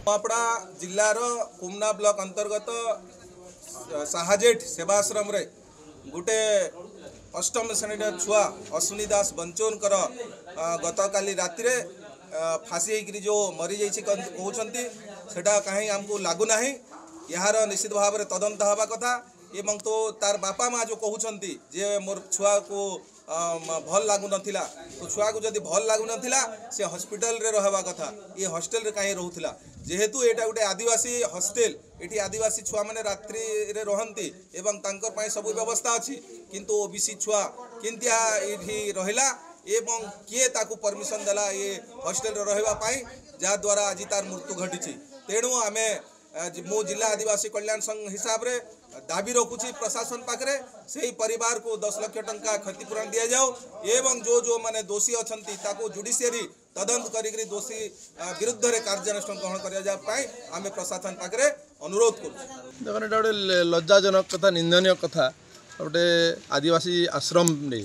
नूआपड़ा जिलार कुमना block अंतर्गत साहाजेठ सेवाश्रम रे गोटे अष्टम श्रेणी छुआ अश्विनी दास बंचोनकर गत काली राति रे फांसी होकर जो मरी जाइए कहते सेटा कहीं आमको लगुना यार निश्चित भाव में तदंत हवा कथा एवं तो तार बापा माँ जो कहते जे मोर छुआ को भल लगु नथिला तो छुआ को जदि भल लगु नथिला से हॉस्पिटल रे रहवा कथा ये हॉस्टेल रे कहीं रोला जेहेतु एटा गोटे आदिवासी हॉस्टेल एटी आदिवासी छुआ मैंने रात्रि रे रहंती एवं तांकर पाई सब व्यवस्था अच्छी किंतु ओबीसी छुआ किंतिया एठी रहिला एवं किए ताकू परमिशन देला ये हॉस्टेल रे रहवा पाई जा द्वारा आज तार मृत्यु घटी तेणु आमे मो जिला आदिवासी कल्याण संघ हिसाब रे दाबी रखुची प्रशासन पाखरे से परिवार को 10 लाख टंका क्षतिपूरण दि जाओ एवं जो जो माने दोषी अछंती ताको जुडिशियरी तदंत करी दोषी विरुद्ध रे कार्यानुष्ठान ग्रहण करिया जा पाई आमे प्रशासन पाखरे अनुरोध करू। देखो एटा गोटे लज्जाजनक कथा निंदनीय कथा गोटे आदिवासी आश्रम रे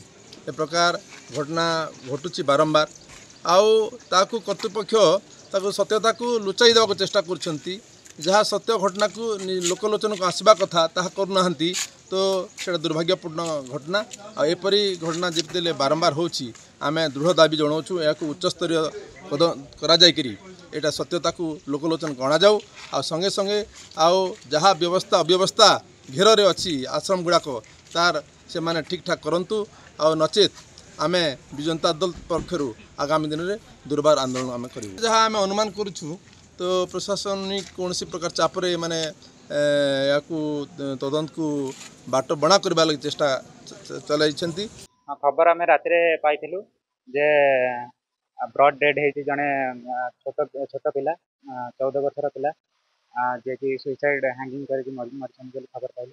ए प्रकार घटना घटुची बारंबार आउ ताकू कर्तृपक्ष ताकू सत्यता को लुचाई देवा चेष्टा करछंती जहाँ सत्य घटना को लोकलोचन को आसवा कथा ताहा करना तो सेटा दुर्भाग्यपूर्ण घटना आ एपरी घटना जिते बारंबार होची आमे दृढ़ दाबी जनाऊँ या उच्चस्तरीय करा जायकरी एटा सत्यता को लोकलोचन गणा जाऊ आ संगे संगे आओ जहाँ व्यवस्था अव्यवस्था घेर रे अच्छी आश्रम गुड़ाक तार से माने ठीक ठाक करंतु आ नचेत आमे विजंता दल पक्षर आगामी दिन में दुर्बार आंदोलन आमे करूँ जहाँ आमे अनुमान करूँ तो प्रशासनिक कौन प्रकार चापरे माने या तदंत को बाट बना करबा लगी चेष्टा चलाई। खबर आम राति पाई जे ब्रड डेड है जड़े छोट छोट पिला 14 वर्षर पिला जे कि सुइसाइड हैंगिंग कर मरी खबर पाइल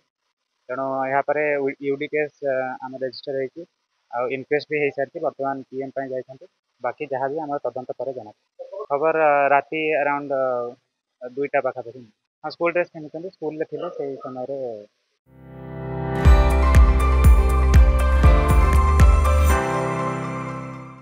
तेणु यहाँ यूडी केस आम रेजिस्टर हो इनक्वेस्ट भी हो सारी बर्तमान पीएम जाइए बाकी जहाँ भी आम तदंत पर जना खबर राति अराउंड 2टा पाखापाखि हाँ स्कूल ड्रेस पिंधुଛନ୍ତି स्कूल रे थे से समय